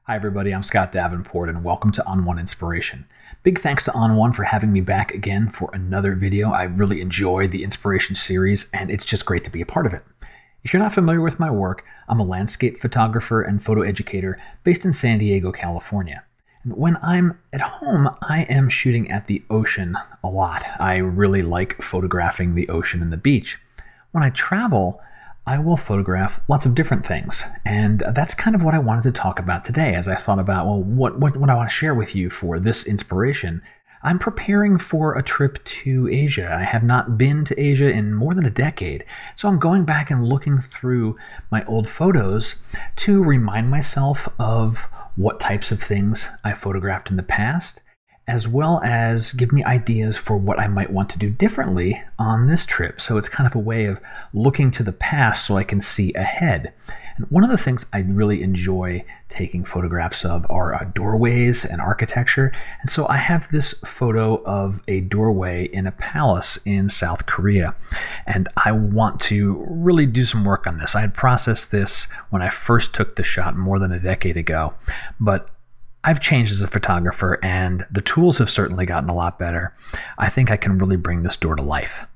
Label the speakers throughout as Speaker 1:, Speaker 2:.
Speaker 1: Hi everybody, I'm Scott Davenport and welcome to On One Inspiration. Big thanks to On One for having me back again for another video. I really enjoy the Inspiration series and it's just great to be a part of it. If you're not familiar with my work, I'm a landscape photographer and photo educator based in San Diego, California. And when I'm at home, I am shooting at the ocean a lot. I really like photographing the ocean and the beach. When I travel, I will photograph lots of different things, and that's kind of what I wanted to talk about today as I thought about, well, what I want to share with you for this inspiration. I'm preparing for a trip to Asia. I have not been to Asia in more than a decade, so I'm going back and looking through my old photos to remind myself of what types of things I photographed in the past, as well as give me ideas for what I might want to do differently on this trip. So it's kind of a way of looking to the past so I can see ahead. And one of the things I really enjoy taking photographs of are doorways and architecture. And so I have this photo of a doorway in a palace in South Korea. And I want to really do some work on this. I had processed this when I first took the shot more than a decade ago, but I've changed as a photographer and the tools have certainly gotten a lot better. I think I can really bring this door to life.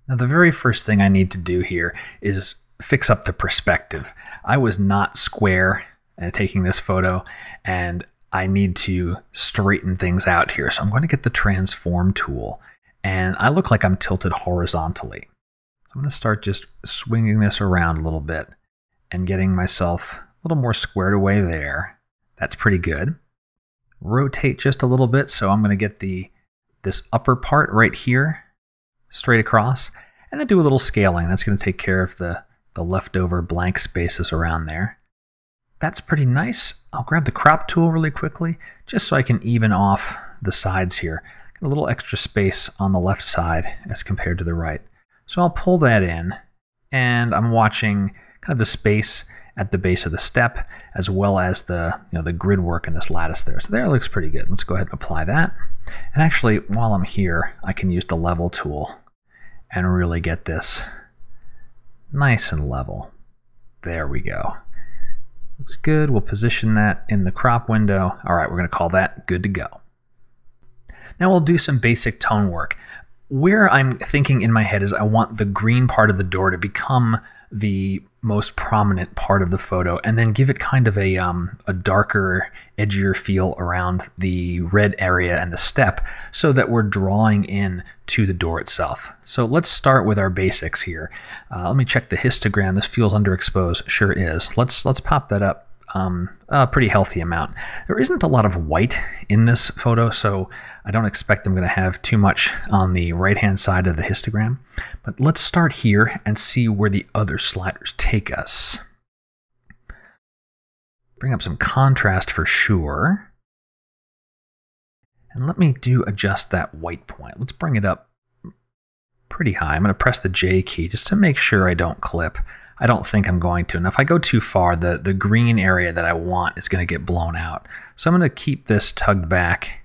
Speaker 1: Now, the very first thing I need to do here is fix up the perspective. I was not square taking this photo and I need to straighten things out here. So I'm going to get the transform tool and I look like I'm tilted horizontally. So I'm going to start just swinging this around a little bit and getting myself a little more squared away there. That's pretty good. Rotate just a little bit, so I'm going to get this upper part right here, straight across, and then do a little scaling. That's going to take care of the leftover blank spaces around there. That's pretty nice. I'll grab the crop tool really quickly, just so I can even off the sides here. Get a little extra space on the left side as compared to the right. So I'll pull that in, and I'm watching kind of the space at the base of the step, as well as the grid work in this lattice there. So there it looks pretty good. Let's go ahead and apply that. And actually, while I'm here, I can use the level tool and really get this nice and level. There we go. Looks good. We'll position that in the crop window. All right, we're going to call that good to go. Now we'll do some basic tone work. Where I'm thinking in my head is I want the green part of the door to become the most prominent part of the photo and then give it kind of a darker, edgier feel around the red area and the step so that we're drawing in to the door itself. So let's start with our basics here. Let me check the histogram. This feels underexposed. Sure is. Let's pop that up a pretty healthy amount. There isn't a lot of white in this photo, so I don't expect I'm going to have too much on the right-hand side of the histogram. But let's start here and see where the other sliders take us. Bring up some contrast for sure. And let me adjust that white point. Let's bring it up pretty high. I'm going to press the J key just to make sure I don't clip. I don't think I'm going to. And if I go too far, the green area that I want is going to get blown out. So I'm going to keep this tugged back.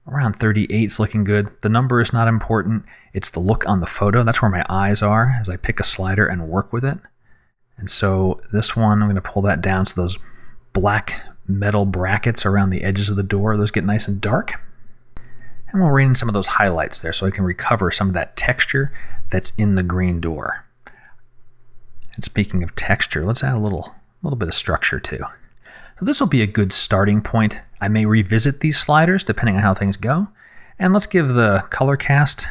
Speaker 1: Around 38 is looking good. The number is not important. It's the look on the photo. That's where my eyes are as I pick a slider and work with it. And so this one, I'm going to pull that down so those black metal brackets around the edges of the door, those get nice and dark. And we'll rein in some of those highlights there so I can recover some of that texture that's in the green door. And speaking of texture, let's add a little bit of structure too. So this will be a good starting point. I may revisit these sliders depending on how things go. And let's give the color cast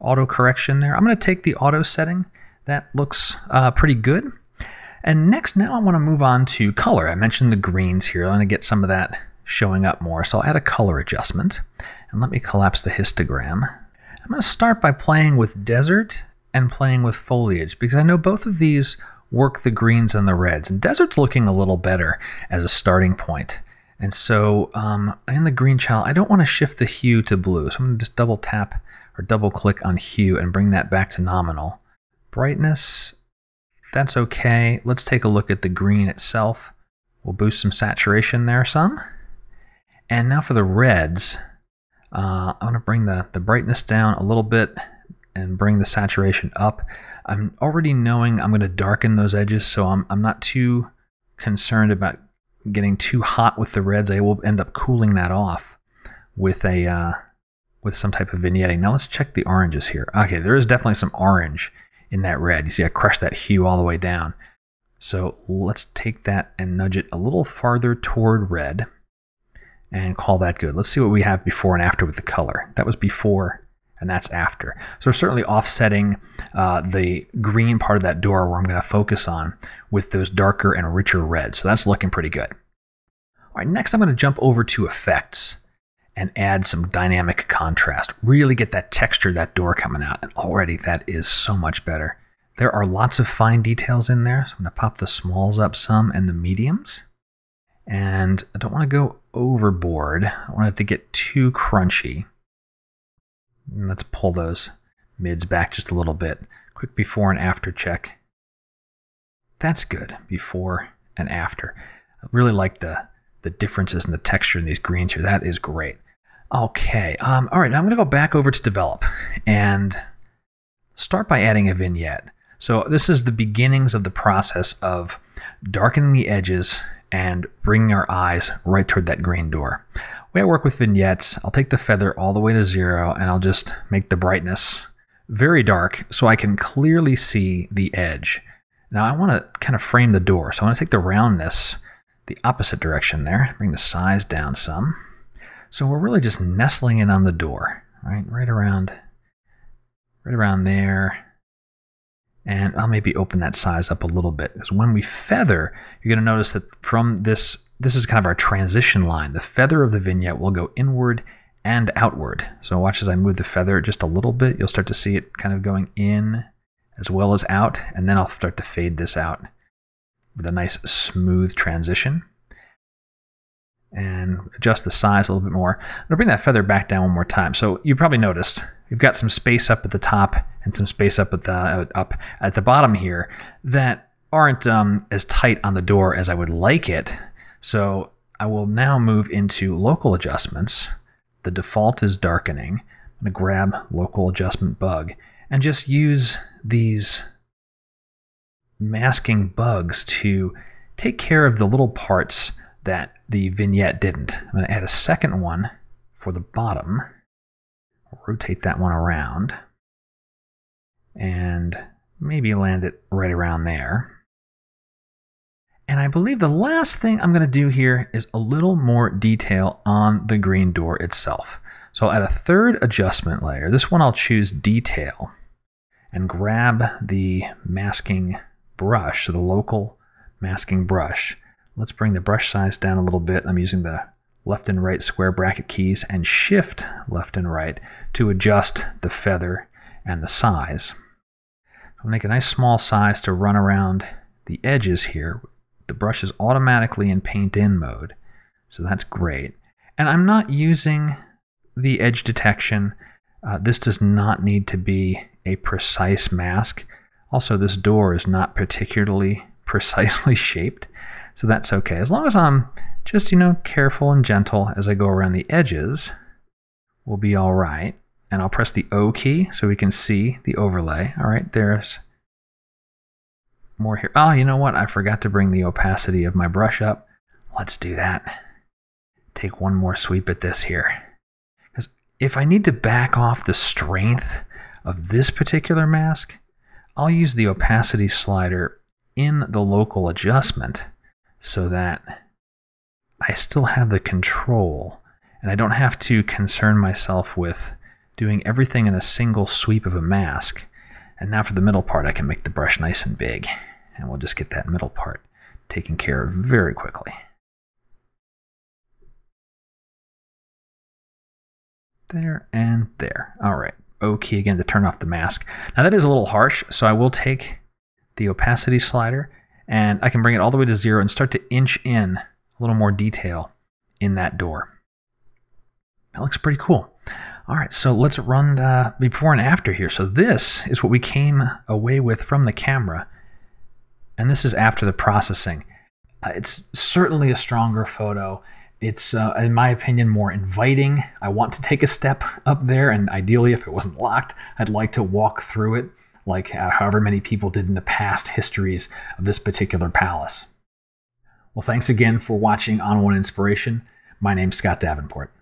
Speaker 1: auto correction there. I'm going to take the auto setting. That looks pretty good. And next, now I want to move on to color. I mentioned the greens here. I want to get some of that showing up more. So I'll add a color adjustment. And let me collapse the histogram. I'm going to start by playing with desert and playing with foliage, because I know both of these work the greens and the reds. And desert's looking a little better as a starting point. And so in the green channel, I don't want to shift the hue to blue. So I'm going to just double tap or double click on hue and bring that back to nominal. Brightness, that's okay. Let's take a look at the green itself. We'll boost some saturation there some. And now for the reds, I'm going to bring the brightness down a little bit and bring the saturation up. I'm already knowing I'm going to darken those edges, so I'm not too concerned about getting too hot with the reds, I will end up cooling that off with some type of vignetting. Now let's check the oranges here. Okay, there is definitely some orange in that red. You see I crushed that hue all the way down. So let's take that and nudge it a little farther toward red and call that good. Let's see what we have before and after with the color. That was before and that's after. So we're certainly offsetting the green part of that door where I'm going to focus on with those darker and richer reds. So that's looking pretty good. All right, next I'm going to jump over to effects and add some dynamic contrast. Really get that texture, that door coming out. And already that is so much better. There are lots of fine details in there. So I'm going to pop the smalls up some and the mediums. And I don't want to go overboard. I don't want it to get too crunchy. And let's pull those mids back just a little bit. Quick before and after check. That's good, before and after. I really like the differences in the texture in these greens here. That is great. Okay, all right, now I'm gonna go back over to develop and start by adding a vignette. So this is the beginnings of the process of darkening the edges and bringing our eyes right toward that green door. The way I work with vignettes, I'll take the feather all the way to 0 and I'll just make the brightness very dark so I can clearly see the edge. Now I want to kind of frame the door, so I want to take the roundness the opposite direction there, bring the size down some. So we're really just nestling in on the door, right around there. And I'll maybe open that size up a little bit, because when we feather, you're going to notice that from this is kind of our transition line. The feather of the vignette will go inward and outward. So watch as I move the feather just a little bit. You'll start to see it kind of going in as well as out, and then I'll start to fade this out with a nice smooth transition. And adjust the size a little bit more. I'm going to bring that feather back down one more time. So you probably noticed we've got some space up at the top and some space up at the bottom here that aren't as tight on the door as I would like it. So I will now move into local adjustments. The default is darkening. I'm going to grab local adjustment bug and just use these masking bugs to take care of the little parts that the vignette didn't. I'm going to add a second one for the bottom. Rotate that one around and maybe land it right around there. And I believe the last thing I'm going to do here is a little more detail on the green door itself. So I'll add a third adjustment layer. This one I'll choose detail and grab the masking brush, so the local masking brush. Let's bring the brush size down a little bit. I'm using the left and right square bracket keys and shift left and right to adjust the feather and the size. I'll make a nice small size to run around the edges here. The brush is automatically in paint in mode, so that's great. And I'm not using the edge detection. This does not need to be a precise mask. Also, this door is not particularly precisely shaped, so that's okay. As long as I'm just, careful and gentle as I go around the edges, we'll be all right. And I'll press the O key so we can see the overlay. All right, there's more here. Oh, you know what? I forgot to bring the opacity of my brush up. Let's do that. Take one more sweep at this here. Because if I need to back off the strength of this particular mask, I'll use the opacity slider in the local adjustment so that I still have the control and I don't have to concern myself with doing everything in a single sweep of a mask. And now for the middle part, I can make the brush nice and big, and we'll just get that middle part taken care of very quickly. There and there. All right, O key again to turn off the mask. Now that is a little harsh, so I will take the opacity slider and I can bring it all the way to 0 and start to inch in a little more detail in that door. That looks pretty cool. All right, so let's run before and after here. So this is what we came away with from the camera, and this is after the processing. It's certainly a stronger photo. It's, in my opinion, more inviting. I want to take a step up there, and ideally, if it wasn't locked, I'd like to walk through it like however many people did in the past histories of this particular palace. Well, thanks again for watching On One Inspiration. My name's Scott Davenport.